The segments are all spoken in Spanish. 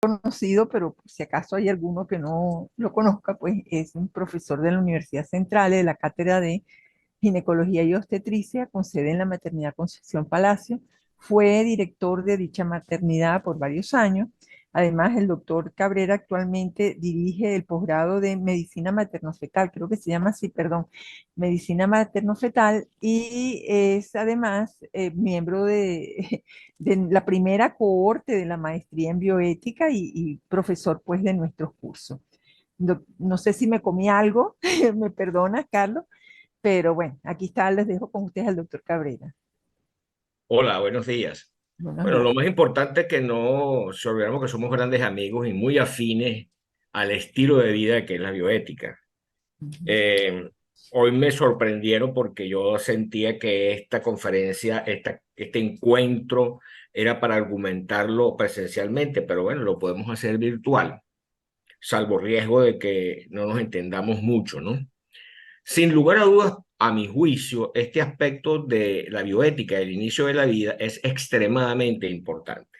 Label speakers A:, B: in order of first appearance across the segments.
A: conocido, pero si acaso hay alguno que no lo conozca, pues es un profesor de la Universidad Central de la Cátedra de Ginecología y Obstetricia, con sede en la Maternidad Concepción Palacio. Fue director de dicha maternidad por varios años. Además, el doctor Cabrera actualmente dirige el posgrado de Medicina Materno-Fetal, creo que se llama así, perdón, Medicina Materno-Fetal, y es además miembro de la primera cohorte de la maestría en bioética y profesor pues de nuestros cursos. No sé si me comí algo, me perdonas, Carlos, pero bueno, aquí está, les dejo con ustedes al doctor Cabrera.
B: Hola, buenos días.
A: Buenos
B: Bueno,
A: días.
B: lo más importante es que no se olvidemos que somos grandes amigos y muy afines al estilo de vida que es la bioética.
A: Ujú.
B: Eh, Hoy me sorprendieron porque yo sentía que esta conferencia, este encuentro era para argumentarlo presencialmente, pero bueno, lo podemos hacer virtual, salvo riesgo de que no nos entendamos mucho, ¿no? Sin lugar a dudas, a mi juicio, este aspecto de la bioética del inicio de la vida es extremadamente importante.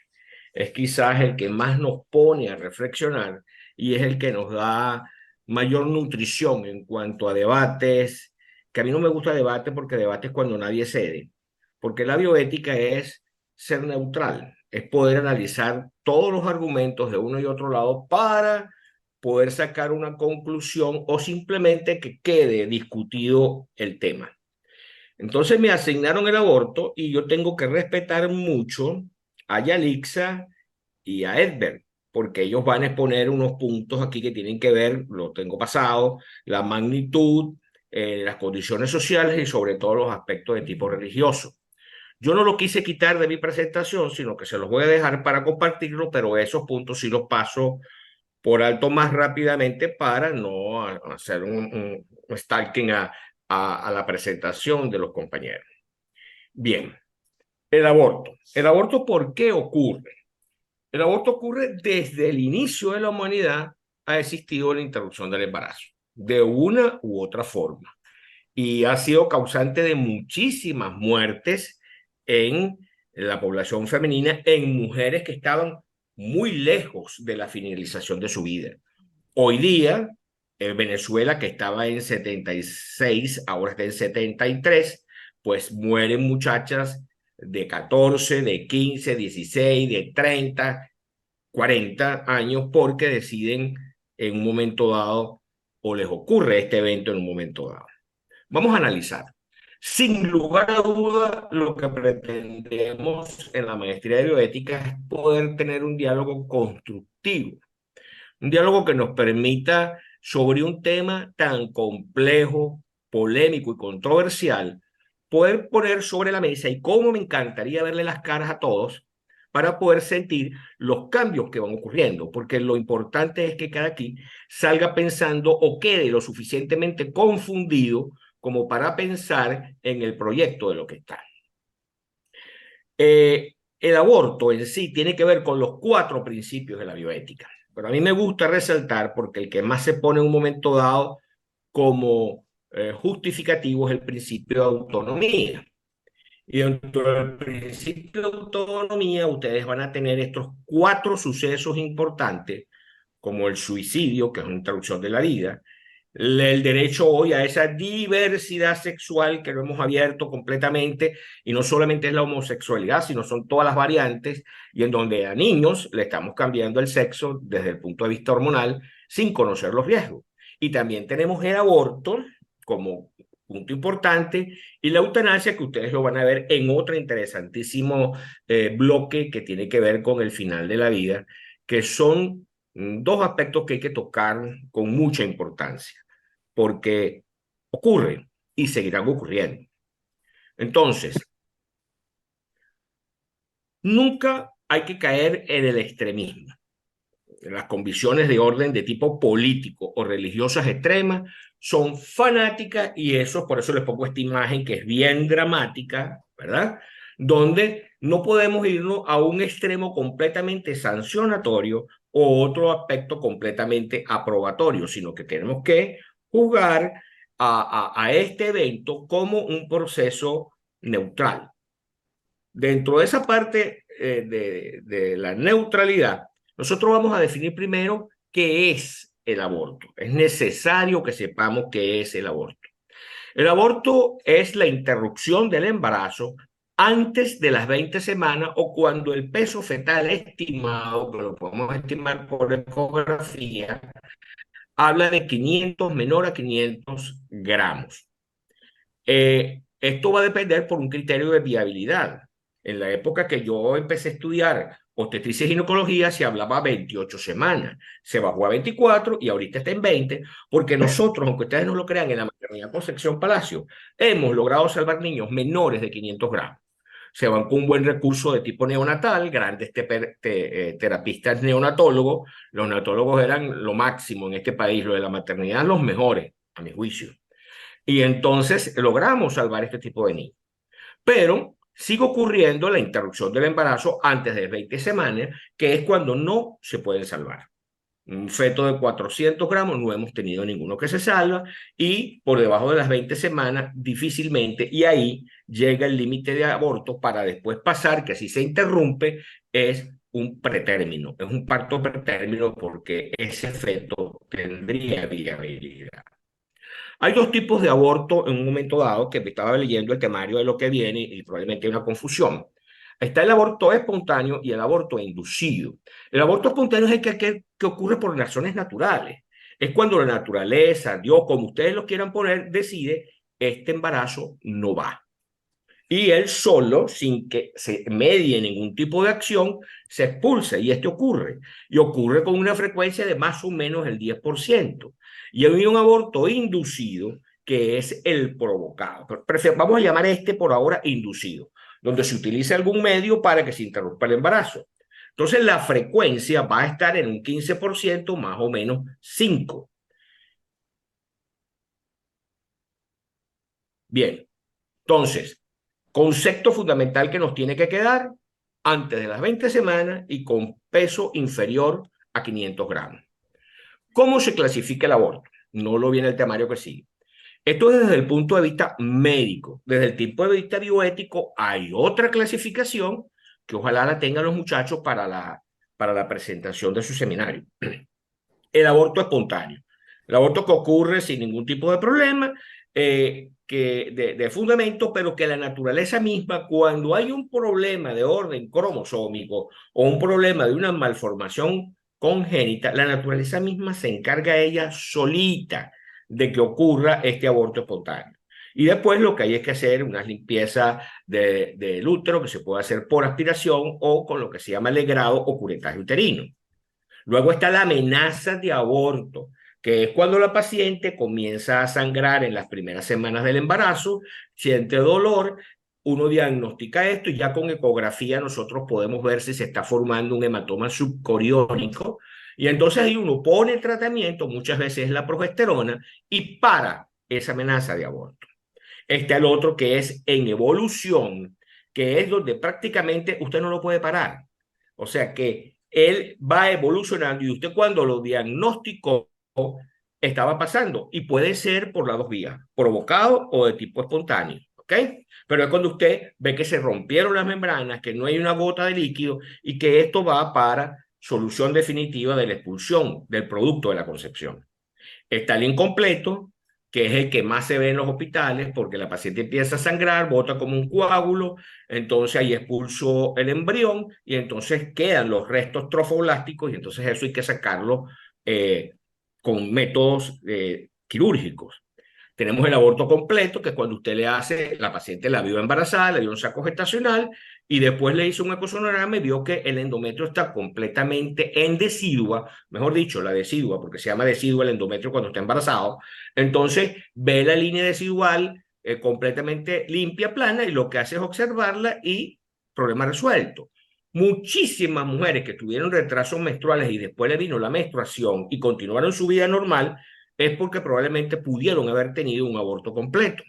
B: Es quizás el que más nos pone a reflexionar y es el que nos da mayor nutrición en cuanto a debates, que a mí no me gusta debate porque debate es cuando nadie cede, porque la bioética es ser neutral, es poder analizar todos los argumentos de uno y otro lado para poder sacar una conclusión o simplemente que quede discutido el tema. Entonces me asignaron el aborto y yo tengo que respetar mucho a Yalixa y a Edberg, porque ellos van a exponer unos puntos aquí que tienen que ver, lo tengo pasado, la magnitud, las condiciones sociales y sobre todo los aspectos de tipo religioso. Yo no lo quise quitar de mi presentación, sino que se los voy a dejar para compartirlo, pero esos puntos sí los paso por alto más rápidamente para no hacer un stalking a la presentación de los compañeros. Bien, el aborto. ¿El aborto por qué ocurre? El aborto ocurre desde el inicio de la humanidad, ha existido la interrupción del embarazo, de una u otra forma, y ha sido causante de muchísimas muertes en la población femenina, en mujeres que estaban muy lejos de la finalización de su vida. Hoy día, en Venezuela, que estaba en 76, ahora está en 73, pues mueren muchachas de 14, de 15, 16, de 30, 40 años porque deciden en un momento dado o les ocurre este evento en un momento dado. Vamos a analizar. Sin lugar a duda, lo que pretendemos en la maestría de bioética es poder tener un diálogo constructivo, un diálogo que nos permita, sobre un tema tan complejo, polémico y controversial, poder poner sobre la mesa, y cómo me encantaría verle las caras a todos, para poder sentir los cambios que van ocurriendo, porque lo importante es que cada quien salga pensando o quede lo suficientemente confundido como para pensar en el proyecto de lo que está. El aborto en sí tiene que ver con los cuatro principios de la bioética, pero a mí me gusta resaltar porque el que más se pone en un momento dado como justificativo es el principio de autonomía. Y dentro del principio de autonomía, ustedes van a tener estos cuatro sucesos importantes, como el suicidio, que es una interrupción de la vida, el derecho hoy a esa diversidad sexual que lo hemos abierto completamente, y no solamente es la homosexualidad, sino son todas las variantes, y en donde a niños le estamos cambiando el sexo desde el punto de vista hormonal sin conocer los riesgos. Y también tenemos el aborto como punto importante, y la eutanasia, que ustedes lo van a ver en otro interesantísimo bloque que tiene que ver con el final de la vida, que son dos aspectos que hay que tocar con mucha importancia, porque ocurren y seguirán ocurriendo. Entonces, nunca hay que caer en el extremismo. Las convicciones de orden de tipo político o religiosas extremas son fanáticas, y eso, por eso les pongo esta imagen que es bien dramática, ¿verdad? Donde no podemos irnos a un extremo completamente sancionatorio o otro aspecto completamente aprobatorio, sino que tenemos que juzgar a este evento como un proceso neutral. Dentro de esa parte de la neutralidad, Nosotros vamos a definir primero qué es el aborto. Es necesario que sepamos qué es el aborto. El aborto es la interrupción del embarazo antes de las 20 semanas o cuando el peso fetal estimado, que lo podemos estimar por ecografía, habla de 500, menor a 500 gramos. Esto va a depender por un criterio de viabilidad. En la época que yo empecé a estudiar obstetricia y ginecología se hablaba 28 semanas, se bajó a 24 y ahorita está en 20, porque nosotros, aunque ustedes no lo crean, en la maternidad Concepción Palacio, hemos logrado salvar niños menores de 500 gramos. Se van con un buen recurso de tipo neonatal, grandes terapistas neonatólogos. Los neonatólogos eran lo máximo en este país, lo de la maternidad, los mejores, a mi juicio. Y entonces logramos salvar este tipo de niños. Pero sigue ocurriendo la interrupción del embarazo antes de 20 semanas, que es cuando no se pueden salvar. Un feto de 400 gramos no hemos tenido ninguno que se salva y por debajo de las 20 semanas difícilmente, y ahí llega el límite de aborto para después pasar, que si se interrumpe, es un pretérmino, es un parto pretérmino porque ese feto tendría viabilidad. Hay dos tipos de aborto en un momento dado, que me estaba leyendo el temario de lo que viene y probablemente hay una confusión. Está el aborto espontáneo y el aborto inducido. El aborto espontáneo es el que ocurre por razones naturales. Es cuando la naturaleza, Dios, como ustedes lo quieran poner, decide, este embarazo no va. Y él solo, sin que se medie ningún tipo de acción, se expulsa. Y esto ocurre. Y ocurre con una frecuencia de más o menos el 10%. Y hay un aborto inducido, que es el provocado. Vamos a llamar este por ahora inducido, donde se utiliza algún medio para que se interrumpa el embarazo. Entonces la frecuencia va a estar en un 15%, más o menos 5. Bien, entonces, concepto fundamental que nos tiene que quedar: antes de las 20 semanas y con peso inferior a 500 gramos. ¿Cómo se clasifica el aborto? No lo viene el temario que sigue. Esto es desde el punto de vista médico. Desde el punto de vista bioético hay otra clasificación que ojalá la tengan los muchachos para la presentación de su seminario. El aborto espontáneo. El aborto que ocurre sin ningún tipo de problema, de fundamento, pero que la naturaleza misma, cuando hay un problema de orden cromosómico o un problema de una malformación congénita, la naturaleza misma se encarga ella solita de que ocurra este aborto espontáneo. Y después lo que hay es que hacer una limpieza del útero, que se puede hacer por aspiración o con lo que se llama legrado o curetaje uterino. Luego está la amenaza de aborto, que es cuando la paciente comienza a sangrar en las primeras semanas del embarazo, siente dolor, uno diagnostica esto y ya con ecografía nosotros podemos ver si se está formando un hematoma subcoriónico y entonces ahí uno pone el tratamiento, muchas veces es la progesterona, y para esa amenaza de aborto. Está el otro que es en evolución, que es donde prácticamente usted no lo puede parar. O sea que él va evolucionando y usted cuando lo diagnosticó estaba pasando y puede ser por las dos vías, provocado o de tipo espontáneo, ¿ok? Pero es cuando usted ve que se rompieron las membranas, que no hay una gota de líquido y que esto va para solución definitiva de la expulsión del producto de la concepción. Está el incompleto, que es el que más se ve en los hospitales, porque la paciente empieza a sangrar, bota como un coágulo, entonces ahí expulsó el embrión y entonces quedan los restos trofoblásticos y entonces eso hay que sacarlo con métodos quirúrgicos. Tenemos el aborto completo, que es cuando usted le hace, la paciente la vio embarazada, le dio un saco gestacional y después le hizo un ecosonograma y vio que el endometrio está completamente en decidua, mejor dicho, la decidua, porque se llama decidua el endometrio cuando está embarazado. Entonces ve la línea decidual completamente limpia, plana, y lo que hace es observarla y problema resuelto. Muchísimas mujeres que tuvieron retrasos menstruales y después le vino la menstruación y continuaron su vida normal, es porque probablemente pudieron haber tenido un aborto completo.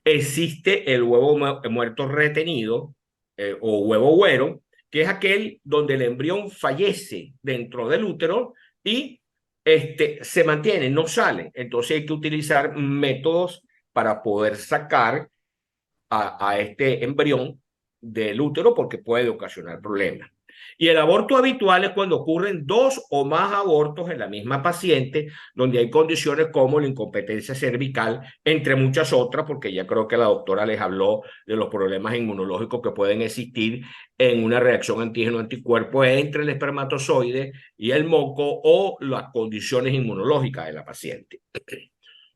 B: Existe el huevo muerto retenido o huevo güero, que es aquel donde el embrión fallece dentro del útero y se mantiene, no sale. Entonces hay que utilizar métodos para poder sacar a este embrión del útero porque puede ocasionar problemas. Y el aborto habitual es cuando ocurren dos o más abortos en la misma paciente, donde hay condiciones como la incompetencia cervical, entre muchas otras, porque ya creo que la doctora les habló de los problemas inmunológicos que pueden existir en una reacción antígeno-anticuerpo entre el espermatozoide y el moco o las condiciones inmunológicas de la paciente.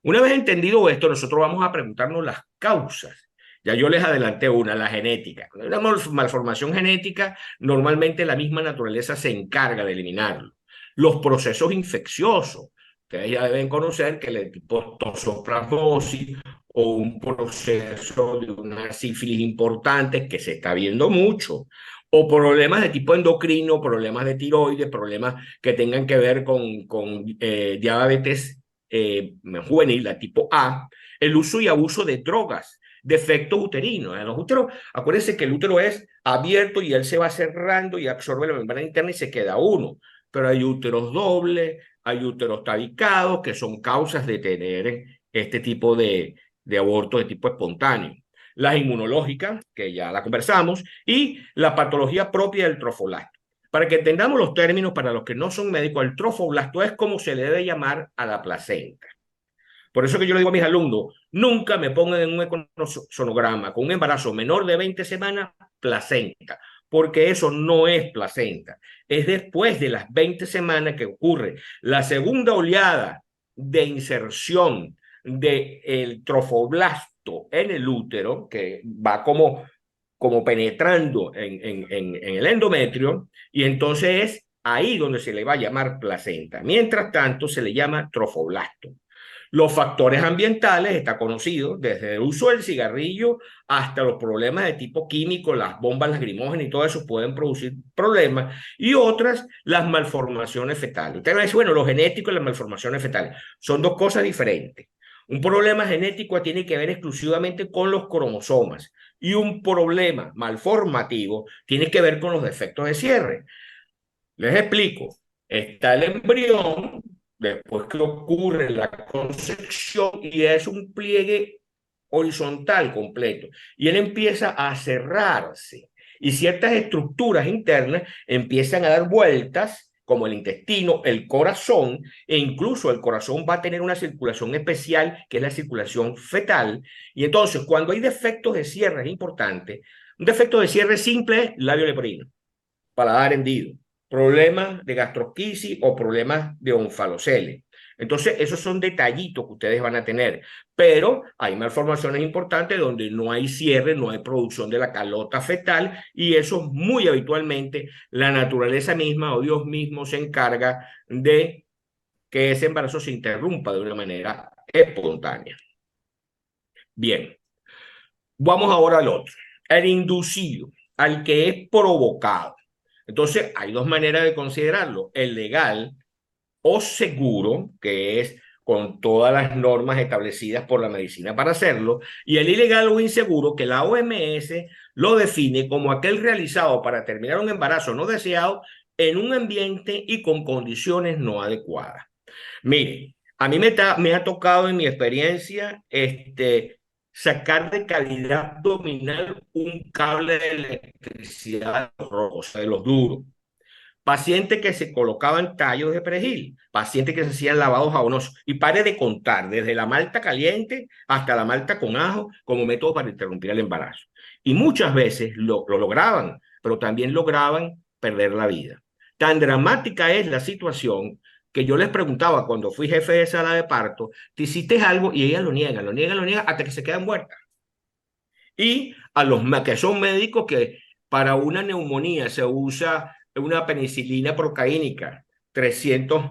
B: Una vez entendido esto, nosotros vamos a preguntarnos las causas. Ya yo les adelanté una, la genética. Cuando hay una malformación genética, normalmente la misma naturaleza se encarga de eliminarlo. Los procesos infecciosos. Ustedes ya deben conocer que el tipo toxoplasmosis o un proceso de una sífilis importante que se está viendo mucho, o problemas de tipo endocrino, problemas de tiroides, problemas que tengan que ver con diabetes juvenil, la tipo A, el uso y abuso de drogas, defectos uterinos. En los úteros, acuérdense que el útero es abierto y él se va cerrando y absorbe la membrana interna y se queda uno. Pero hay úteros dobles, hay úteros tabicados, que son causas de tener este tipo de aborto de tipo espontáneo. Las inmunológicas, que ya la conversamos, y la patología propia del trofoblasto. Para que entendamos los términos para los que no son médicos, el trofoblasto es como se le debe llamar a la placenta. Por eso que yo le digo a mis alumnos, nunca me pongan en un econosonograma con un embarazo menor de 20 semanas, placenta, porque eso no es placenta. Es después de las 20 semanas que ocurre la segunda oleada de inserción del trofoblasto en el útero, que va como penetrando en el endometrio, y entonces es ahí donde se le va a llamar placenta. Mientras tanto, se le llama trofoblasto. Los factores ambientales está conocido, desde el uso del cigarrillo hasta los problemas de tipo químico, las bombas lacrimógenas y todo eso pueden producir problemas, y otras, las malformaciones fetales. Usted va a decir, bueno, lo genético y las malformaciones fetales son dos cosas diferentes. Un problema genético tiene que ver exclusivamente con los cromosomas y un problema malformativo tiene que ver con los defectos de cierre. Les explico. Está el embrión, después que ocurre la concepción y es un pliegue horizontal completo. Y él empieza a cerrarse. Y ciertas estructuras internas empiezan a dar vueltas, como el intestino, el corazón, e incluso el corazón va a tener una circulación especial, que es la circulación fetal. Y entonces, cuando hay defectos de cierre, es importante. Un defecto de cierre simple es labio leporino, paladar hendido, problemas de gastrosquisis o problemas de onfalocele. Entonces, esos son detallitos que ustedes van a tener, pero hay malformaciones importantes donde no hay cierre, no hay producción de la calota fetal, y eso muy habitualmente la naturaleza misma o Dios mismo se encarga de que ese embarazo se interrumpa de una manera espontánea. Bien, vamos ahora al otro, el inducido, al que es provocado. Entonces, hay dos maneras de considerarlo: el legal o seguro, que es con todas las normas establecidas por la medicina para hacerlo, y el ilegal o inseguro, que la OMS lo define como aquel realizado para terminar un embarazo no deseado en un ambiente y con condiciones no adecuadas. Miren, a mí me ha tocado en mi experiencia sacar de cavidad abdominal un cable de electricidad rojo, o sea, de los duros. Pacientes que se colocaban tallos de perejil, pacientes que se hacían lavados jabonosos, y pare de contar, desde la malta caliente hasta la malta con ajo como método para interrumpir el embarazo. Y muchas veces lo lograban, pero también lograban perder la vida. Tan dramática es la situación que yo les preguntaba cuando fui jefe de sala de parto, ¿te hiciste algo? Y ellas lo niegan, lo niegan, lo niegan hasta que se quedan muertas. Y a los que son médicos que para una neumonía se usa una penicilina procaínica, 300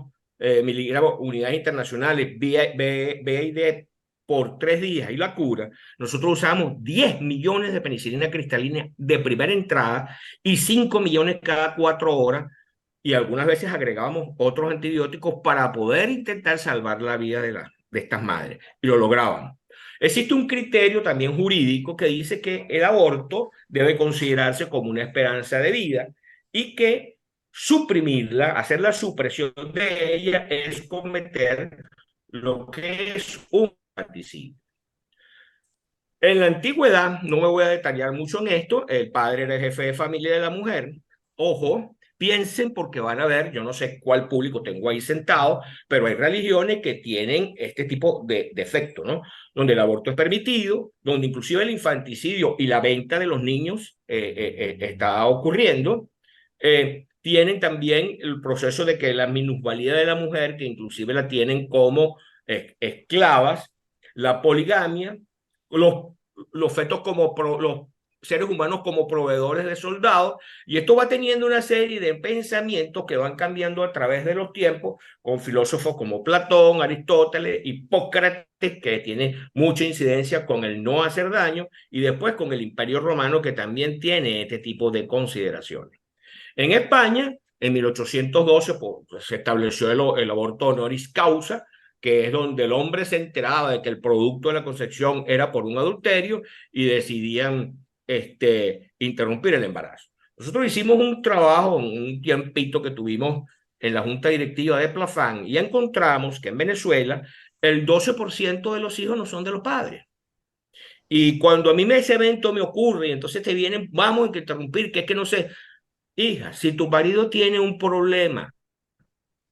B: miligramos, unidades internacionales, BID por 3 días y la cura, nosotros usamos 10 millones de penicilina cristalina de primera entrada y 5 millones cada 4 horas, y algunas veces agregábamos otros antibióticos para poder intentar salvar la vida de estas madres, y lo lográbamos. Existe un criterio también jurídico que dice que el aborto debe considerarse como una esperanza de vida y que suprimirla, hacer la supresión de ella, es cometer lo que es un infanticidio. En la antigüedad, no me voy a detallar mucho en esto, el padre era el jefe de familia de la mujer, ojo, piensen porque van a ver, yo no sé cuál público tengo ahí sentado, pero hay religiones que tienen este tipo de efecto, ¿no? Donde el aborto es permitido, donde inclusive el infanticidio y la venta de los niños está ocurriendo. Tienen también el proceso de que la minusvalía de la mujer, que inclusive la tienen como esclavas, la poligamia, los, los fetos como los seres humanos como proveedores de soldados, y esto va teniendo una serie de pensamientos que van cambiando a través de los tiempos, con filósofos como Platón, Aristóteles, Hipócrates, que tiene mucha incidencia con el no hacer daño, y después con el Imperio Romano, que también tiene este tipo de consideraciones. En España, en 1812, pues, se estableció el aborto honoris causa, que es donde el hombre se enteraba de que el producto de la concepción era por un adulterio y decidían interrumpir el embarazo. Nosotros hicimos un trabajo, un tiempito que tuvimos en la junta directiva de Plafán, y encontramos que en Venezuela el 12% de los hijos no son de los padres. Y cuando a mí ese evento me ocurre, y entonces te vienen, vamos a interrumpir, que es que no sé, hija, si tu marido tiene un problema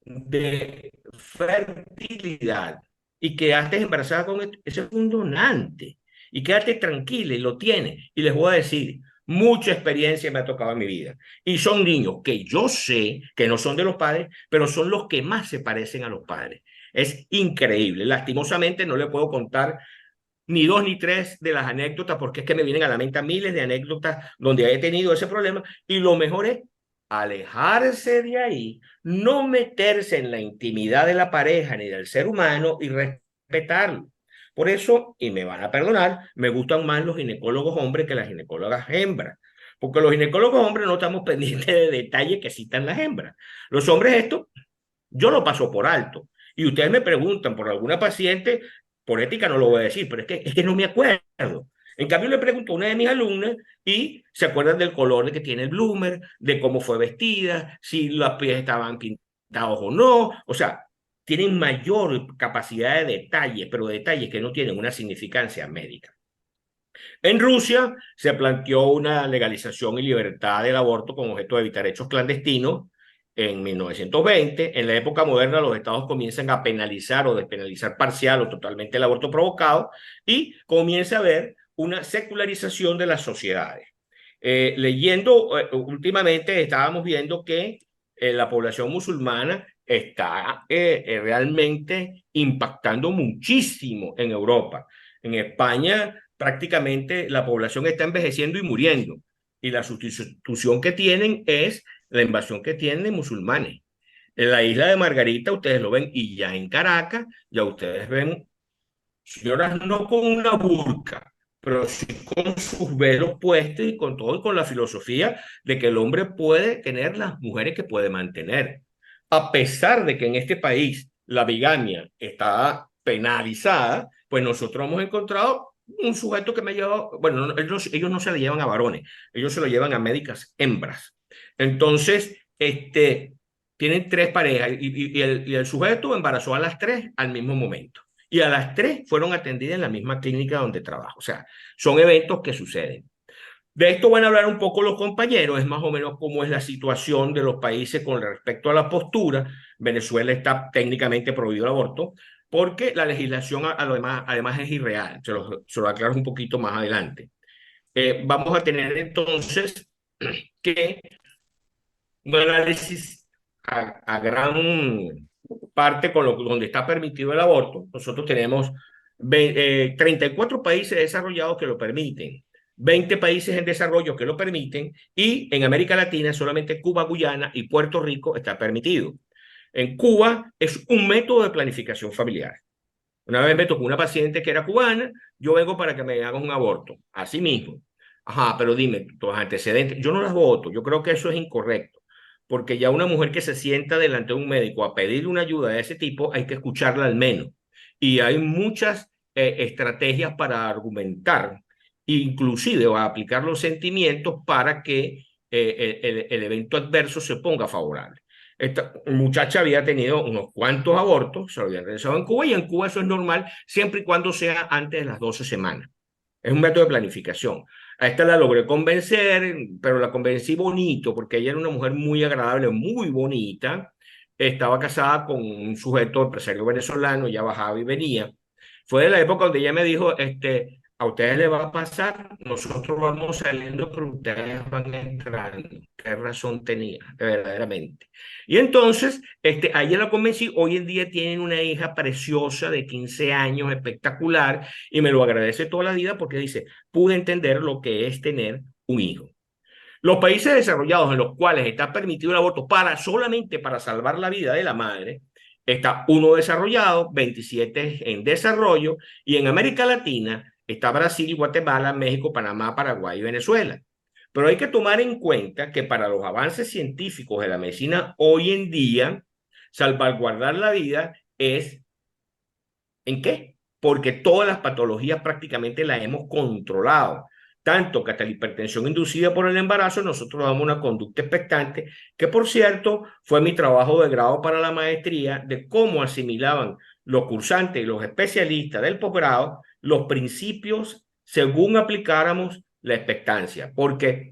B: de fertilidad y quedaste embarazada con esto, ese es un donante. Y quédate tranquila y lo tiene. Y les voy a decir, mucha experiencia me ha tocado en mi vida. Y son niños que yo sé que no son de los padres, pero son los que más se parecen a los padres. Es increíble. Lastimosamente no le puedo contar ni dos ni tres de las anécdotas, porque es que me vienen a la mente miles de anécdotas donde he tenido ese problema, y lo mejor es alejarse de ahí, no meterse en la intimidad de la pareja ni del ser humano y respetarlo. Por eso, y me van a perdonar, me gustan más los ginecólogos hombres que las ginecólogas hembras, porque los ginecólogos hombres no estamos pendientes de detalles que citan las hembras. Los hombres esto, yo lo paso por alto. Y ustedes me preguntan por alguna paciente, por ética no lo voy a decir, pero es que no me acuerdo. En cambio, le pregunto a una de mis alumnas y se acuerdan del color que tiene el bloomer, de cómo fue vestida, si los pies estaban pintados o no. O sea, tienen mayor capacidad de detalle, pero detalles que no tienen una significancia médica. En Rusia se planteó una legalización y libertad del aborto con objeto de evitar hechos clandestinos en 1920. En la época moderna, los estados comienzan a penalizar o despenalizar parcial o totalmente el aborto provocado, y comienza a haber una secularización de las sociedades. Leyendo últimamente estábamos viendo que la población musulmana está realmente impactando muchísimo en Europa. En España prácticamente la población está envejeciendo y muriendo, y la sustitución que tienen es la invasión que tienen de musulmanes. En la isla de Margarita ustedes lo ven, y ya en Caracas ya ustedes ven señoras no con una burka, pero sí con sus velos puestos y con todo, y con la filosofía de que el hombre puede tener las mujeres que puede mantener. A pesar de que en este país la bigamia está penalizada, pues nosotros hemos encontrado un sujeto que me ha llevado, bueno, ellos no se le llevan a varones, ellos se lo llevan a médicas hembras. Entonces, tienen tres parejas, y el sujeto embarazó a las tres al mismo momento. Y a las tres fueron atendidas en la misma clínica donde trabajo. O sea, son eventos que suceden. De esto van a hablar un poco los compañeros, es más o menos cómo es la situación de los países con respecto a la postura. Venezuela está técnicamente prohibido el aborto porque la legislación además es irreal. Se lo aclaro un poquito más adelante. Vamos a tener entonces que un análisis a gran parte donde está permitido el aborto. Nosotros tenemos 34 países desarrollados que lo permiten, 20 países en desarrollo que lo permiten, y en América Latina solamente Cuba, Guyana y Puerto Rico está permitido. En Cuba es un método de planificación familiar. Una vez me tocó una paciente que era cubana, yo vengo para que me hagan un aborto, así mismo. Ajá, pero dime, tus antecedentes, yo no las voto, yo creo que eso es incorrecto, porque ya una mujer que se sienta delante de un médico a pedir una ayuda de ese tipo, hay que escucharla al menos. Y hay muchas estrategias para argumentar, inclusive va a aplicar los sentimientos para que el evento adverso se ponga favorable. Esta muchacha había tenido unos cuantos abortos, se lo habían realizado en Cuba, y en Cuba eso es normal siempre y cuando sea antes de las 12 semanas. Es un método de planificación. A esta la logré convencer, pero la convencí bonito, porque ella era una mujer muy agradable, muy bonita. Estaba casada con un sujeto empresario venezolano, ya bajaba y venía. Fue de la época donde ella me dijo, a ustedes les va a pasar, nosotros vamos saliendo, pero ustedes van entrando. ¿Qué razón tenía, verdaderamente? Y entonces, a ella la convencí. Hoy en día tienen una hija preciosa de 15 años, espectacular, y me lo agradece toda la vida porque dice, pude entender lo que es tener un hijo. Los países desarrollados en los cuales está permitido el aborto solamente para salvar la vida de la madre, está uno desarrollado, 27 en desarrollo, y en América Latina está Brasil, Guatemala, México, Panamá, Paraguay y Venezuela. Pero hay que tomar en cuenta que para los avances científicos de la medicina hoy en día, salvaguardar la vida es ¿en qué? Porque todas las patologías prácticamente las hemos controlado. Tanto que hasta la hipertensión inducida por el embarazo, nosotros damos una conducta expectante, que por cierto fue mi trabajo de grado para la maestría, de cómo asimilaban los cursantes y los especialistas del posgrado los principios según aplicáramos la expectancia. Porque,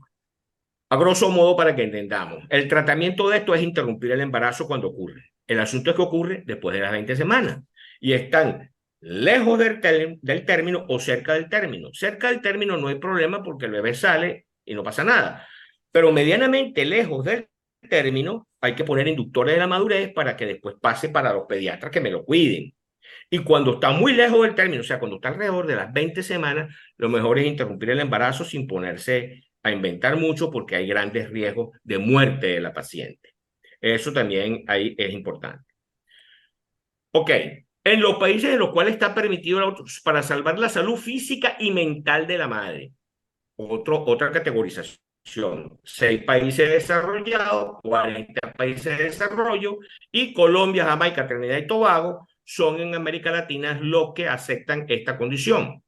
B: a grosso modo, para que entendamos, el tratamiento de esto es interrumpir el embarazo cuando ocurre. El asunto es que ocurre después de las 20 semanas y están lejos del término o cerca del término. Cerca del término no hay problema porque el bebé sale y no pasa nada. Pero medianamente lejos del término hay que poner inductores de la madurez para que después pase para los pediatras que me lo cuiden. Y cuando está muy lejos del término, o sea, cuando está alrededor de las 20 semanas, lo mejor es interrumpir el embarazo sin ponerse a inventar mucho porque hay grandes riesgos de muerte de la paciente. Eso también ahí es importante. Ok, en los países en los cuales está permitido el aborto para salvar la salud física y mental de la madre. Otra categorización. 6 países desarrollados, 40 países de desarrollo y Colombia, Jamaica, Trinidad y Tobago son en América Latina los que aceptan esta condición.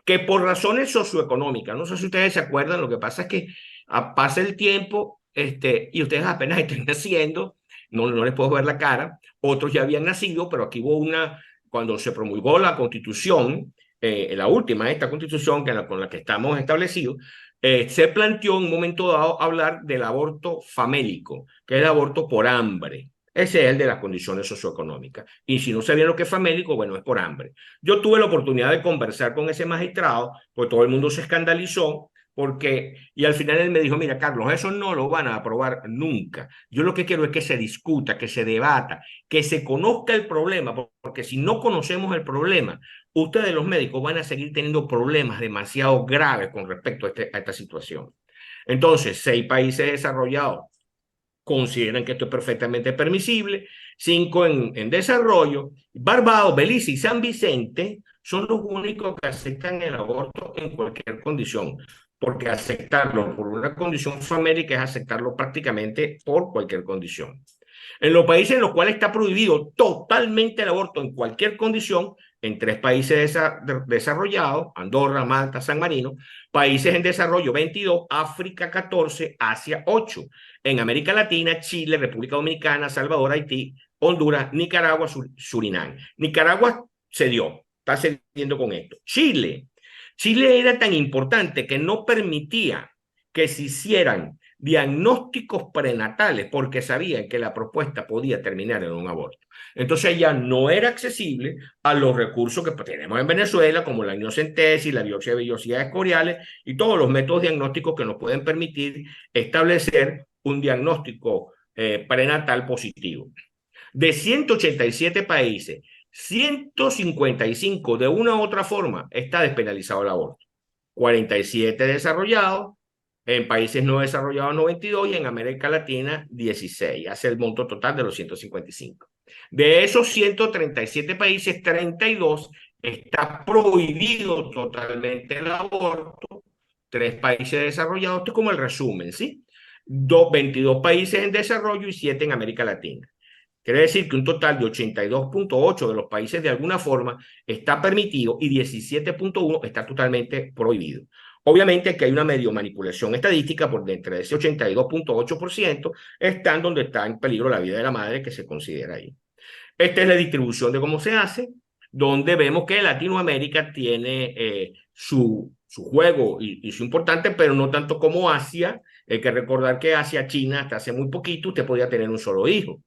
B: Que por razones socioeconómicas, no sé si ustedes se acuerdan, lo que pasa es que pasa el tiempo y ustedes apenas están naciendo, no les puedo ver la cara, otros ya habían nacido, pero aquí hubo cuando se promulgó la Constitución, la última, esta Constitución con la que estamos establecidos, se planteó en un momento dado hablar del aborto famélico, que es el aborto por hambre. Ese es el de las condiciones socioeconómicas. Y si no sabían lo que es famélico, bueno, es por hambre. Yo tuve la oportunidad de conversar con ese magistrado, pues todo el mundo se escandalizó, y al final él me dijo, mira, Carlos, eso no lo van a aprobar nunca. Yo lo que quiero es que se discuta, que se debata, que se conozca el problema, porque si no conocemos el problema, ustedes los médicos van a seguir teniendo problemas demasiado graves con respecto a esta situación. Entonces, 6 países desarrollados consideran que esto es perfectamente permisible, 5 en desarrollo. Barbados, Belice y San Vicente son los únicos que aceptan el aborto en cualquier condición, porque aceptarlo por una condición famélica es aceptarlo prácticamente por cualquier condición. En los países en los cuales está prohibido totalmente el aborto en cualquier condición, en 3 países desarrollados, Andorra, Malta, San Marino, países en desarrollo 22, África 14, Asia 8, en América Latina, Chile, República Dominicana, Salvador, Haití, Honduras, Nicaragua, Surinam. Nicaragua cedió, está cediendo con esto. Chile era tan importante que no permitía que se hicieran diagnósticos prenatales porque sabían que la propuesta podía terminar en un aborto. Entonces ya no era accesible a los recursos que tenemos en Venezuela, como la amniocentesis, la biopsia de vellosidades coriales y todos los métodos diagnósticos que nos pueden permitir establecer un diagnóstico prenatal positivo. De 187 países, 155 de una u otra forma está despenalizado el aborto. 47 desarrollados, en países no desarrollados 92 y en América Latina 16. Hace el monto total de los 155. De esos 137 países, 32 está prohibido totalmente el aborto. 3 países desarrollados, esto es como el resumen, ¿sí? 22 países en desarrollo y 7 en América Latina. Quiere decir que un total de 82.8 de los países de alguna forma está permitido y 17.1 está totalmente prohibido. Obviamente que hay una medio manipulación estadística por dentro de ese 82.8% están donde está en peligro la vida de la madre que se considera ahí. Esta es la distribución de cómo se hace. donde vemos que Latinoamérica tiene su juego y su importante, pero no tanto como Asia. Hay que recordar que Asia, China, hasta hace muy poquito, usted podía tener un solo hijo.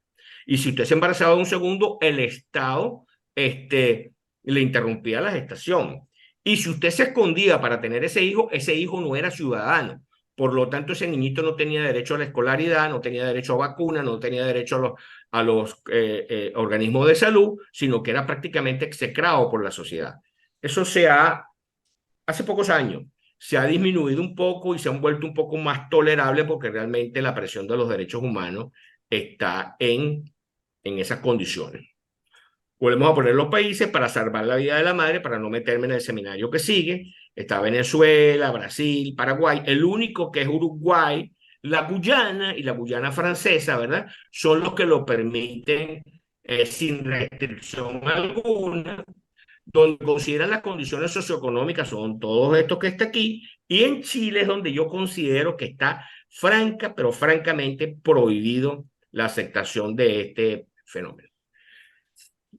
B: Y si usted se embarazaba de un segundo, el Estado le interrumpía la gestación. Y si usted se escondía para tener ese hijo no era ciudadano. Por lo tanto, ese niñito no tenía derecho a la escolaridad, no tenía derecho a vacuna, no tenía derecho a los organismos de salud, sino que era prácticamente execrado por la sociedad. Eso hace pocos años, se ha disminuido un poco y se han vuelto un poco más tolerable porque realmente la presión de los derechos humanos está en esas condiciones. Volvemos a poner los países para salvar la vida de la madre, para no meterme en el seminario que sigue. Está Venezuela, Brasil, Paraguay. El único que es Uruguay, la Guyana y la Guyana francesa, ¿verdad? Son los que lo permiten sin restricción alguna, donde consideran las condiciones socioeconómicas, son todos estos que está aquí, y en Chile es donde yo considero que está franca, pero francamente prohibido la aceptación de este fenómeno.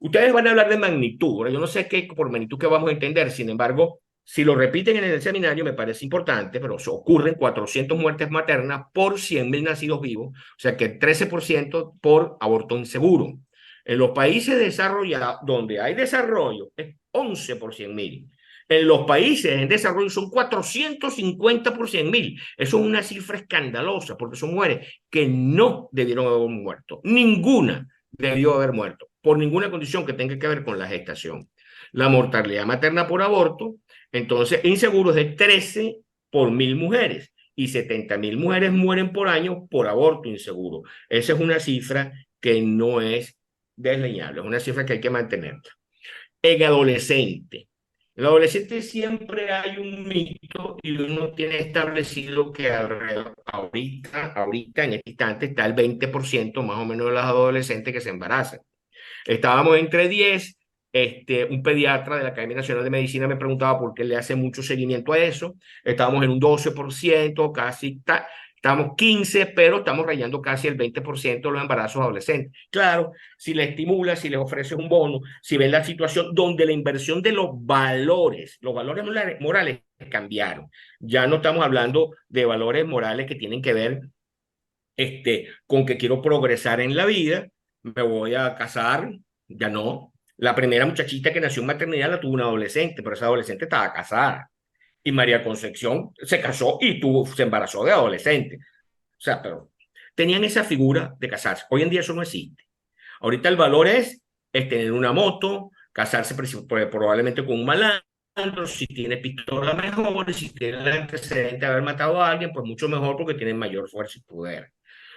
B: Ustedes van a hablar de magnitud, ¿no? Yo no sé qué por magnitud que vamos a entender, sin embargo, si lo repiten en el seminario me parece importante, pero ocurren 400 muertes maternas por 100.000 nacidos vivos, o sea que 13% por aborto inseguro. En los países desarrollados, donde hay desarrollo, es 11 por 100.000. En los países en desarrollo son 450 por 100.000. Eso es una cifra escandalosa, porque son mujeres que no debieron haber muerto. Ninguna debió haber muerto, por ninguna condición que tenga que ver con la gestación. La mortalidad materna por aborto, entonces, inseguro es de 13 por 1.000 mujeres y 70.000 mujeres mueren por año por aborto inseguro. Esa es una cifra que no es desleñable, es una cifra que hay que mantener. En el adolescente siempre hay un mito y uno tiene establecido que ahorita en este instante está el 20% más o menos de los adolescentes que se embarazan. Estábamos entre 10, un pediatra de la Academia Nacional de Medicina me preguntaba por qué le hace mucho seguimiento a eso. Estábamos en un 12%, casi, estamos 15, pero estamos rayando casi el 20% de los embarazos adolescentes. Claro, si le estimula, si les ofreces un bono, si ven la situación donde la inversión de los valores morales cambiaron. Ya no estamos hablando de valores morales que tienen que ver con que quiero progresar en la vida, me voy a casar, ya no. La primera muchachita que nació en maternidad la tuvo una adolescente, pero esa adolescente estaba casada. Y María Concepción se casó y se embarazó de adolescente. O sea, pero tenían esa figura de casarse. Hoy en día eso no existe. Ahorita el valor es tener una moto, casarse probablemente con un malandro, si tiene pistola mejor, y si tiene el antecedente de haber matado a alguien, pues mucho mejor porque tienen mayor fuerza y poder.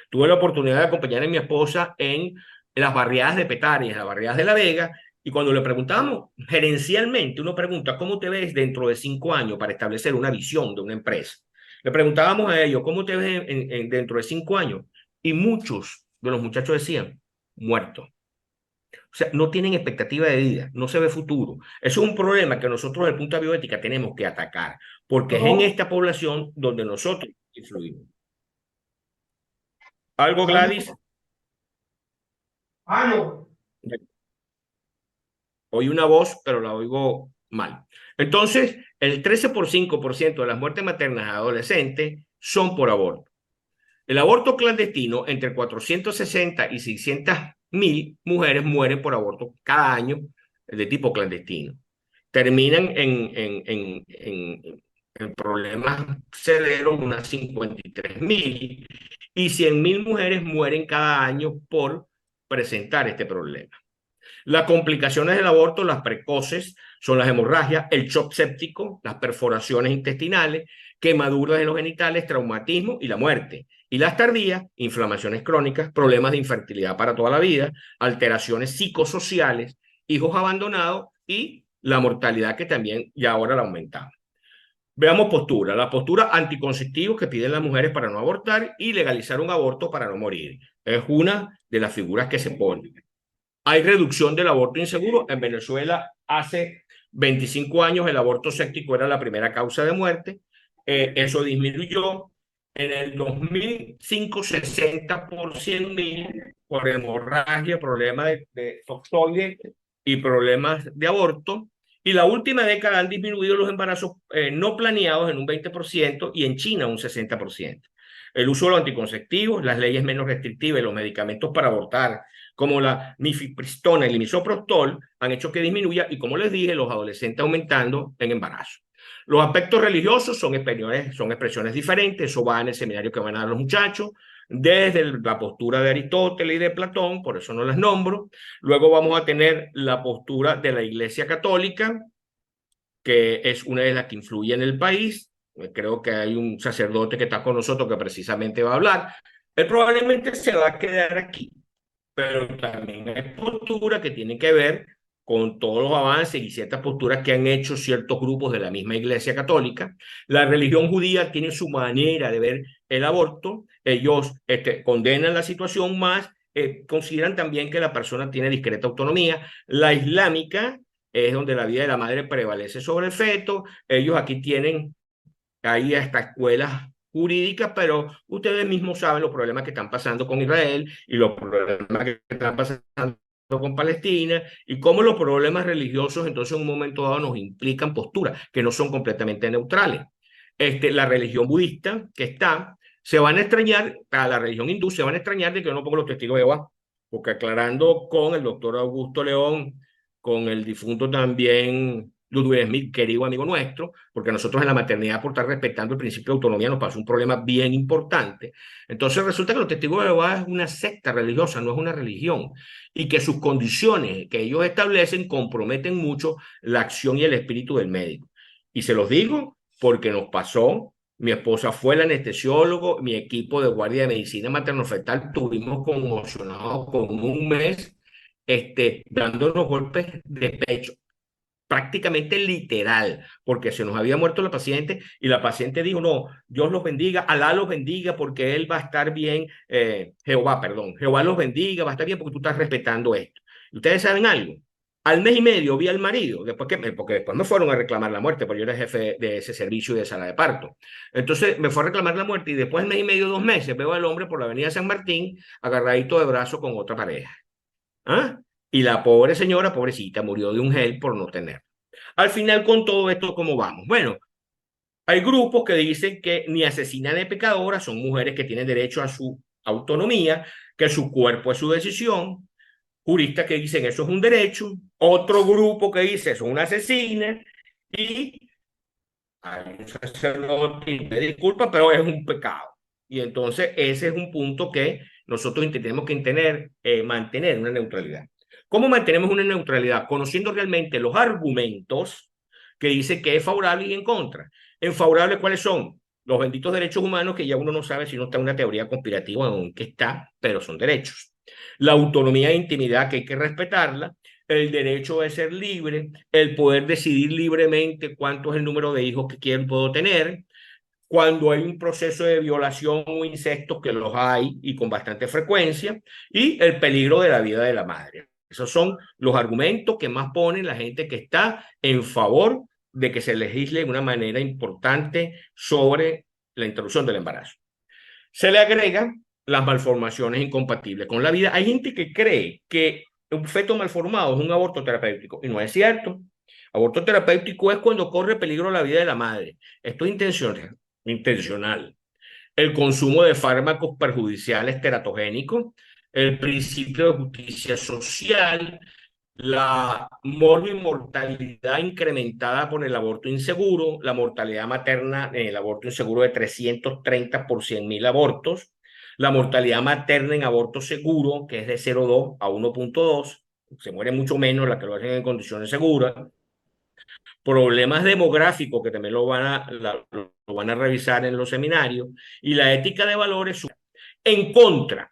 B: Tuve la oportunidad de acompañar a mi esposa en las barriadas de Petare, en las barriadas de La Vega, y cuando le preguntamos gerencialmente, uno pregunta, ¿cómo te ves dentro de 5 años para establecer una visión de una empresa? Le preguntábamos a ellos, ¿cómo te ves dentro de 5 años? Y muchos de los muchachos decían, muerto. O sea, no tienen expectativa de vida, no se ve futuro. Eso es un problema que nosotros desde el punto de bioética tenemos que atacar, porque es en esta población donde nosotros influimos. ¿Algo, Gladys?
C: No.
B: Oí una voz, pero la oigo mal. Entonces, el 13,5% de las muertes maternas adolescentes son por aborto. El aborto clandestino, entre 460 y 600.000 mujeres mueren por aborto cada año de tipo clandestino. Terminan en problemas severos, unas 53.000, y 100.000 mujeres mueren cada año por presentar este problema. Las complicaciones del aborto, las precoces, son las hemorragias, el shock séptico, las perforaciones intestinales, quemaduras de los genitales, traumatismo y la muerte. Y las tardías, inflamaciones crónicas, problemas de infertilidad para toda la vida, alteraciones psicosociales, hijos abandonados y la mortalidad que también ya ahora la aumentamos. Veamos postura. La postura anticonceptivos que piden las mujeres para no abortar y legalizar un aborto para no morir. Es una de las figuras que se ponen. Hay reducción del aborto inseguro. En Venezuela, hace 25 años, el aborto séptico era la primera causa de muerte. Eso disminuyó. En el 2005, 60 por 100.000 por hemorragia, problema de toxoide, y problemas de aborto. Y la última década han disminuido los embarazos no planeados en un 20% y en China un 60%. El uso de los anticonceptivos, las leyes menos restrictivas y los medicamentos para abortar, como la mifepristona y el misoprostol, han hecho que disminuya y, como les dije, los adolescentes aumentando en embarazo. Los aspectos religiosos son expresiones diferentes, eso va en el seminario que van a dar los muchachos, desde la postura de Aristóteles y de Platón, por eso no las nombro. Luego vamos a tener la postura de la Iglesia Católica, que es una de las que influye en el país. Creo que hay un sacerdote que está con nosotros que precisamente va a hablar. Él probablemente se va a quedar aquí, pero también hay posturas que tienen que ver con todos los avances y ciertas posturas que han hecho ciertos grupos de la misma Iglesia Católica. La religión judía tiene su manera de ver el aborto. Ellos condenan la situación más, consideran también que la persona tiene discreta autonomía. La islámica es donde la vida de la madre prevalece sobre el feto. Ellos aquí tienen ahí hasta escuelas jurídicas, pero ustedes mismos saben los problemas que están pasando con Israel y los problemas que están pasando con Palestina y cómo los problemas religiosos entonces en un momento dado nos implican posturas que no son completamente neutrales. La religión budista que está, se van a extrañar, a la religión hindú se van a extrañar de que yo no pongo los testigos de Jehová, porque aclarando con el doctor Augusto León, con el difunto también Ludwig Smith, querido amigo nuestro, porque nosotros en la maternidad, por estar respetando el principio de autonomía, nos pasó un problema bien importante. Entonces resulta que los testigos de Jehová es una secta religiosa, no es una religión, y que sus condiciones que ellos establecen comprometen mucho la acción y el espíritu del médico. Y se los digo porque nos pasó. Mi esposa fue el anestesiólogo, mi equipo de guardia de medicina materno-fetal, tuvimos conmocionados con un mes dándonos golpes de pecho prácticamente literal, porque se nos había muerto la paciente y la paciente dijo, no, Dios los bendiga, Alá los bendiga porque Él va a estar bien, Jehová, perdón, Jehová los bendiga, va a estar bien porque tú estás respetando esto. Y ustedes saben algo, al mes y medio vi al marido, porque después me fueron a reclamar la muerte, porque yo era jefe de ese servicio y de sala de parto. Entonces me fue a reclamar la muerte y después del mes y medio, 2 meses, veo al hombre por la avenida San Martín agarradito de brazo con otra pareja. ¿Ah? Y la pobre señora, pobrecita, murió de un gel por no tener. Al final, con todo esto, ¿cómo vamos? Bueno, hay grupos que dicen que ni asesinas ni pecadoras, son mujeres que tienen derecho a su autonomía, que su cuerpo es su decisión. Juristas que dicen eso es un derecho. Otro grupo que dice eso es una asesina. Y hay un sacerdote, me disculpa, pero es un pecado. Y entonces ese es un punto que nosotros tenemos que mantener una neutralidad. ¿Cómo mantenemos una neutralidad? Conociendo realmente los argumentos que dicen que es favorable y en contra. En favorable, ¿cuáles son? Los benditos derechos humanos, que ya uno no sabe si no está en una teoría conspirativa o en qué está, pero son derechos. La autonomía e intimidad, que hay que respetarla. El derecho de ser libre, el poder decidir libremente cuánto es el número de hijos que puedo tener, cuando hay un proceso de violación o incesto, que los hay y con bastante frecuencia, y el peligro de la vida de la madre. Esos son los argumentos que más ponen la gente que está en favor de que se legisle de una manera importante sobre la interrupción del embarazo. Se le agrega las malformaciones incompatibles con la vida. Hay gente que cree que un feto malformado es un aborto terapéutico y no es cierto. Aborto terapéutico es cuando corre peligro la vida de la madre. Esto es intencional. El consumo de fármacos perjudiciales teratogénicos, el principio de justicia social, la mortalidad incrementada por el aborto inseguro, la mortalidad materna en el aborto inseguro de 330 por 100.000 abortos, la mortalidad materna en aborto seguro, que es de 0,2 a 1,2, se muere mucho menos la que lo hacen en condiciones seguras, problemas demográficos que también lo van a revisar en los seminarios, y la ética de valores en contra.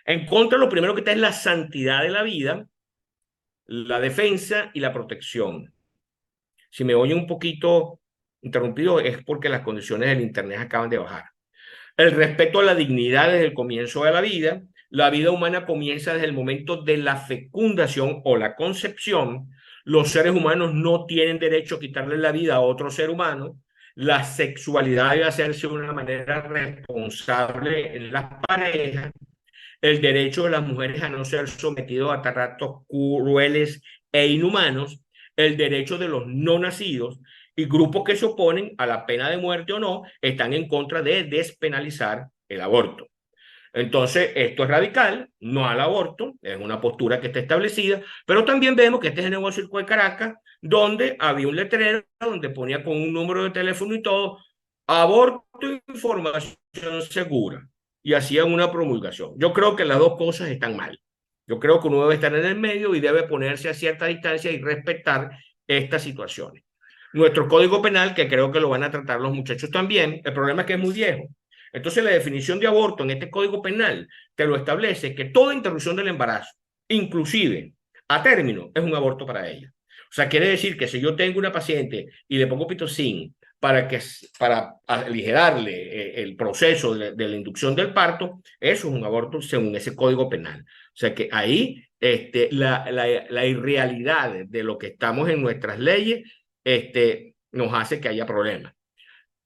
B: En contra, lo primero que está es la santidad de la vida, la defensa y la protección. Si me oye un poquito interrumpido es porque las condiciones del internet acaban de bajar. El respeto a la dignidad desde el comienzo de la vida. La vida humana comienza desde el momento de la fecundación o la concepción. Los seres humanos no tienen derecho a quitarle la vida a otro ser humano. La sexualidad debe hacerse de una manera responsable en las parejas. el derecho de las mujeres a no ser sometidos a tratos crueles e inhumanos, el derecho de los no nacidos, y grupos que se oponen a la pena de muerte o no están en contra de despenalizar el aborto. Entonces, esto es radical, no al aborto, es una postura que está establecida, pero también vemos que este es el nuevo circo de Caracas, donde había un letrero donde ponía con un número de teléfono y todo, aborto, información segura, y hacían una promulgación. Yo creo que las dos cosas están mal. Yo creo que uno debe estar en el medio y debe ponerse a cierta distancia y respetar estas situaciones. Nuestro Código Penal, que creo que lo van a tratar los muchachos también, el problema es que es muy viejo. Entonces, la definición de aborto en este Código Penal te lo establece que toda interrupción del embarazo, inclusive a término, es un aborto para ella. O sea, quiere decir que si yo tengo una paciente y le pongo pitocin para aligerarle el proceso de la inducción del parto, eso es un aborto según ese Código Penal. O sea que ahí la irrealidad de lo que estamos en nuestras leyes nos hace que haya problemas.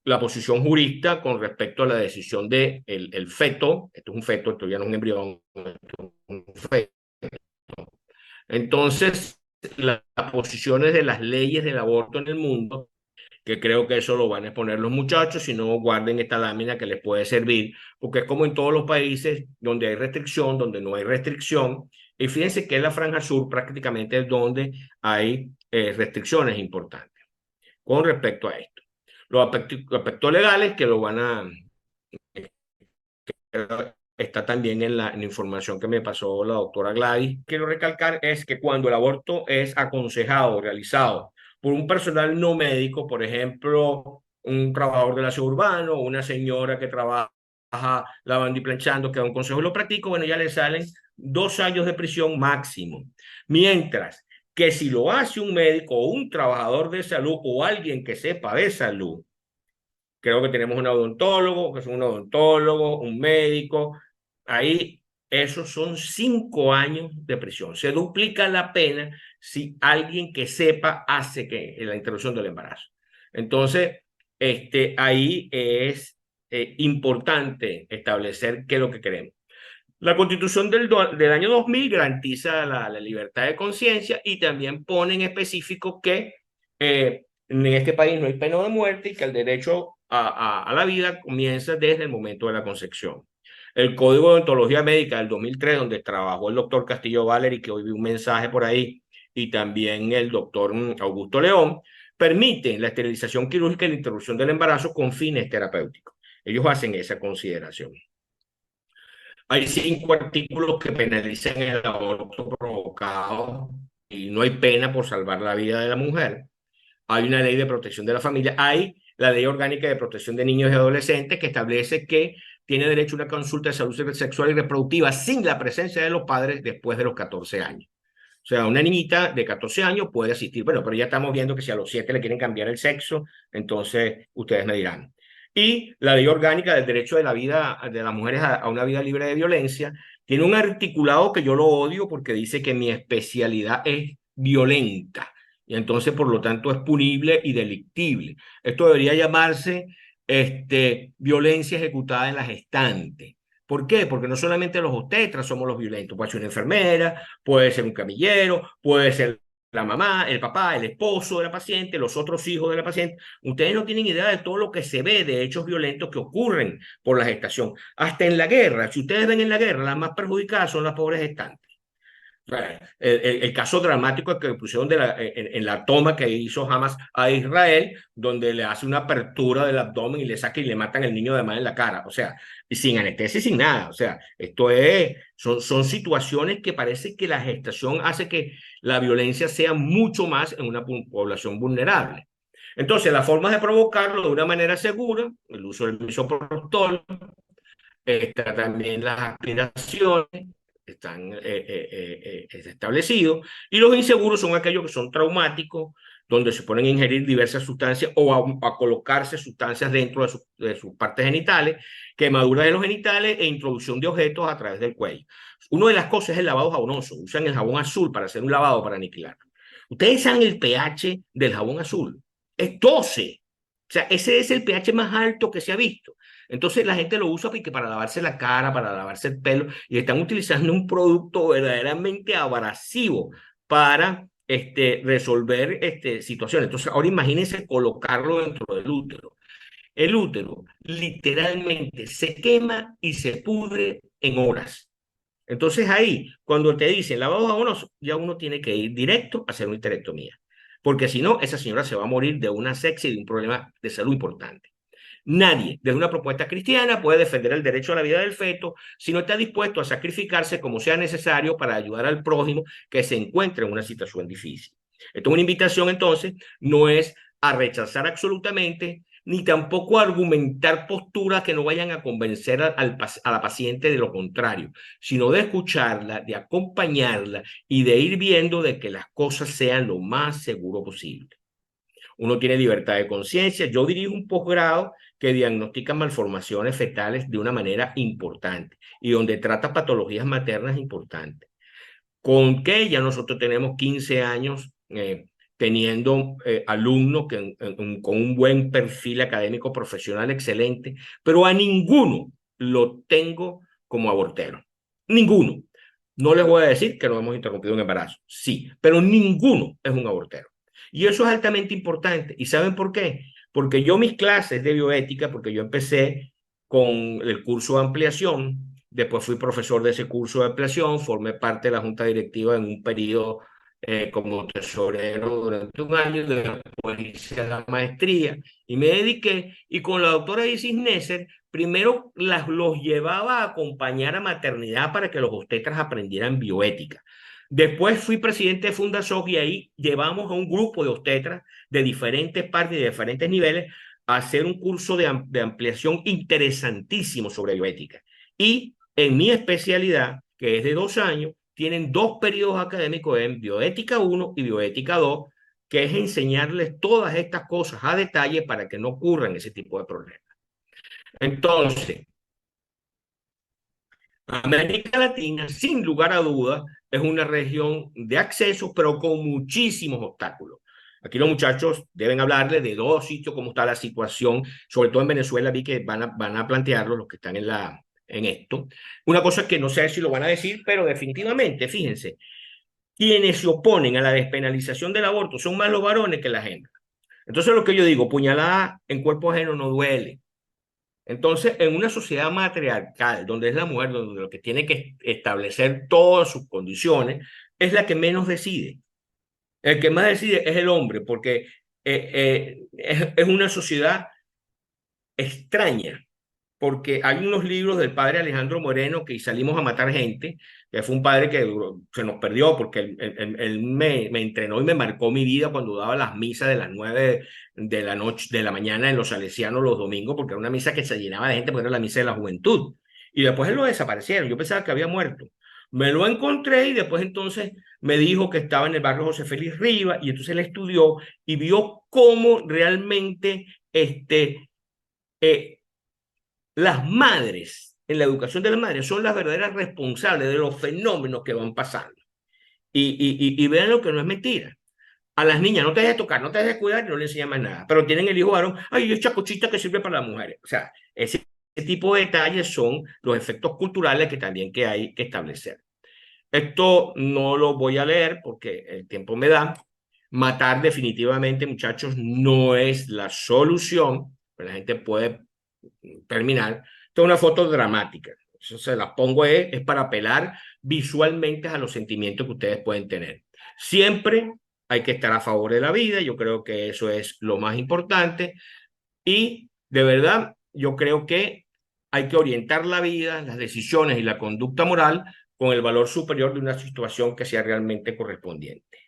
B: La posición jurista con respecto a la decisión de el feto, esto es un feto, esto ya no es un embrión, esto es un feto. Entonces, las posiciones de las leyes del aborto en el mundo, que creo que eso lo van a exponer los muchachos, si no guarden esta lámina que les puede servir, porque es como en todos los países donde hay restricción, donde no hay restricción, y fíjense que en la franja sur prácticamente es donde hay restricciones importantes con respecto a esto. Los aspectos legales que lo van a... Está también en la información que me pasó la doctora Gladys. Quiero recalcar es que cuando el aborto es aconsejado, realizado por un personal no médico, por ejemplo, un trabajador del aseo urbano, una señora que trabaja lavando y planchando, que da un consejo y lo practico, bueno, ya le salen 2 años de prisión máximo. Mientras que si lo hace un médico o un trabajador de salud o alguien que sepa de salud, creo que tenemos un odontólogo, que es un odontólogo, un médico. Ahí, esos son 5 años de prisión. Se duplica la pena si alguien que sepa hace que la interrupción del embarazo. Entonces, ahí es importante establecer qué es lo que queremos. La Constitución del año 2000 garantiza la libertad de conciencia y también pone en específico que en este país no hay pena de muerte y que el derecho a la vida comienza desde el momento de la concepción. El Código de Ontología Médica del 2003, donde trabajó el doctor Castillo Valeri, que hoy vi un mensaje por ahí, y también el doctor Augusto León, permite la esterilización quirúrgica y la interrupción del embarazo con fines terapéuticos. Ellos hacen esa consideración. Hay 5 artículos que penalizan el aborto provocado y no hay pena por salvar la vida de la mujer. Hay una ley de protección de la familia. Hay la ley orgánica de protección de niños y adolescentes que establece que tiene derecho a una consulta de salud sexual y reproductiva sin la presencia de los padres después de los 14 años. O sea, una niñita de 14 años puede asistir. Bueno, pero ya estamos viendo que si a los 7 le quieren cambiar el sexo, entonces ustedes me dirán. Y la ley orgánica del derecho de la vida de las mujeres a una vida libre de violencia tiene un articulado que yo lo odio porque dice que mi especialidad es violenta y entonces por lo tanto es punible y delictible. Esto debería llamarse violencia ejecutada en la gestante. ¿Por qué? Porque no solamente los obstetras somos los violentos, puede ser una enfermera, puede ser un camillero, puede ser la mamá, el papá, el esposo de la paciente, los otros hijos de la paciente. Ustedes no tienen idea de todo lo que se ve de hechos violentos que ocurren por la gestación. Hasta en la guerra, si ustedes ven en la guerra, las más perjudicadas son las pobres gestantes. El caso dramático que pusieron en la toma que hizo Hamas a Israel, donde le hace una apertura del abdomen y le saca y le matan al niño además en la cara, o sea, y sin anestesia y sin nada, o sea, son situaciones que parece que la gestación hace que la violencia sea mucho más en una población vulnerable. Entonces, las formas de provocarlo de una manera segura, el uso del misoprostol, está también las aspiraciones, están establecidos, y los inseguros son aquellos que son traumáticos, donde se ponen a ingerir diversas sustancias o a colocarse sustancias dentro de sus partes genitales, quemadura de los genitales e introducción de objetos a través del cuello. Una de las cosas es el lavado jabonoso. Usan el jabón azul para hacer un lavado para aniquilar. Ustedes saben el pH del jabón azul. Es 12. O sea, ese es el pH más alto que se ha visto. Entonces la gente lo usa porque para lavarse la cara, para lavarse el pelo, y están utilizando un producto verdaderamente abrasivo para resolver situaciones. Entonces ahora imagínense colocarlo dentro del útero. El útero literalmente se quema y se pudre en horas. Entonces ahí, cuando te dicen lavado jabonoso, ya uno tiene que ir directo a hacer una histerectomía. Porque si no, esa señora se va a morir de una sepsis y de un problema de salud importante. Nadie, desde una propuesta cristiana, puede defender el derecho a la vida del feto si no está dispuesto a sacrificarse como sea necesario para ayudar al prójimo que se encuentra en una situación difícil. Esto es una invitación, entonces, no es a rechazar absolutamente, ni tampoco a argumentar posturas que no vayan a convencer a la paciente de lo contrario, sino de escucharla, de acompañarla y de ir viendo de que las cosas sean lo más seguro posible. Uno tiene libertad de conciencia. Yo dirijo un posgrado que diagnostica malformaciones fetales de una manera importante y donde trata patologías maternas importantes. Con que ya nosotros tenemos 15 años teniendo alumnos con un buen perfil académico profesional excelente, pero a ninguno lo tengo como abortero. Ninguno. No les voy a decir que no hemos interrumpido un embarazo, sí, pero ninguno es un abortero. Y eso es altamente importante. ¿Y saben por qué? Porque yo mis clases de bioética, porque yo empecé con el curso de ampliación, después fui profesor de ese curso de ampliación, formé parte de la junta directiva en un periodo como tesorero durante un año, después hice la maestría y me dediqué, y con la doctora Isis Nesser, primero los llevaba a acompañar a maternidad para que los obstetras aprendieran bioética. Después fui presidente de Fundasoc y ahí llevamos a un grupo de obstetras de diferentes partes y de diferentes niveles a hacer un curso de ampliación interesantísimo sobre bioética. Y en mi especialidad, que es de 2 años, tienen 2 periodos académicos en bioética 1 y bioética 2, que es enseñarles todas estas cosas a detalle para que no ocurran ese tipo de problemas. Entonces, América Latina, sin lugar a dudas, es una región de acceso, pero con muchísimos obstáculos. Aquí los muchachos deben hablarles de 2 sitios, cómo está la situación, sobre todo en Venezuela, vi que van a plantearlo los que están en esto. Una cosa que no sé si lo van a decir, pero definitivamente, fíjense, quienes se oponen a la despenalización del aborto son más los varones que las hembras. Entonces lo que yo digo, puñalada en cuerpo ajeno no duele. Entonces, en una sociedad matriarcal, donde es la mujer, donde lo que tiene que establecer todas sus condiciones, es la que menos decide. El que más decide es el hombre, porque es una sociedad extraña, porque hay unos libros del padre Alejandro Moreno que salimos a matar gente, que fue un padre que se nos perdió porque él me entrenó y me marcó mi vida cuando daba las misas de las 9 de la noche, de la mañana en los Salesianos los domingos, porque era una misa que se llenaba de gente, porque era la misa de la juventud. Y después él lo desaparecieron, yo pensaba que había muerto. Me lo encontré y después entonces me dijo que estaba en el barrio José Félix Rivas y entonces él estudió y vio cómo realmente eh, las madres, en la educación de las madres, son las verdaderas responsables de los fenómenos que van pasando. Y vean lo que no es mentira. A las niñas no te dejes tocar, no te dejes cuidar y no le enseñan más nada. Pero tienen el hijo varón, ay, es chacochita que sirve para las mujeres. O sea, ese tipo de detalles son los efectos culturales que también que hay que establecer. Esto no lo voy a leer porque el tiempo me da. Matar definitivamente, muchachos, no es la solución. Pero la gente puede terminar. Esta es una foto dramática. Eso se la pongo es para apelar visualmente a los sentimientos que ustedes pueden tener. Siempre hay que estar a favor de la vida. Yo creo que eso es lo más importante. Y de verdad, yo creo que hay que orientar la vida, las decisiones y la conducta moral con el valor superior de una situación que sea realmente correspondiente.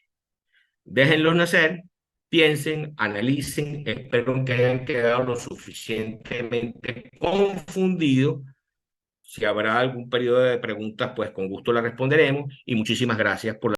B: Déjenlos nacer, piensen, analicen, espero que hayan quedado lo suficientemente confundidos. Si habrá algún periodo de preguntas, pues con gusto la responderemos y muchísimas gracias por la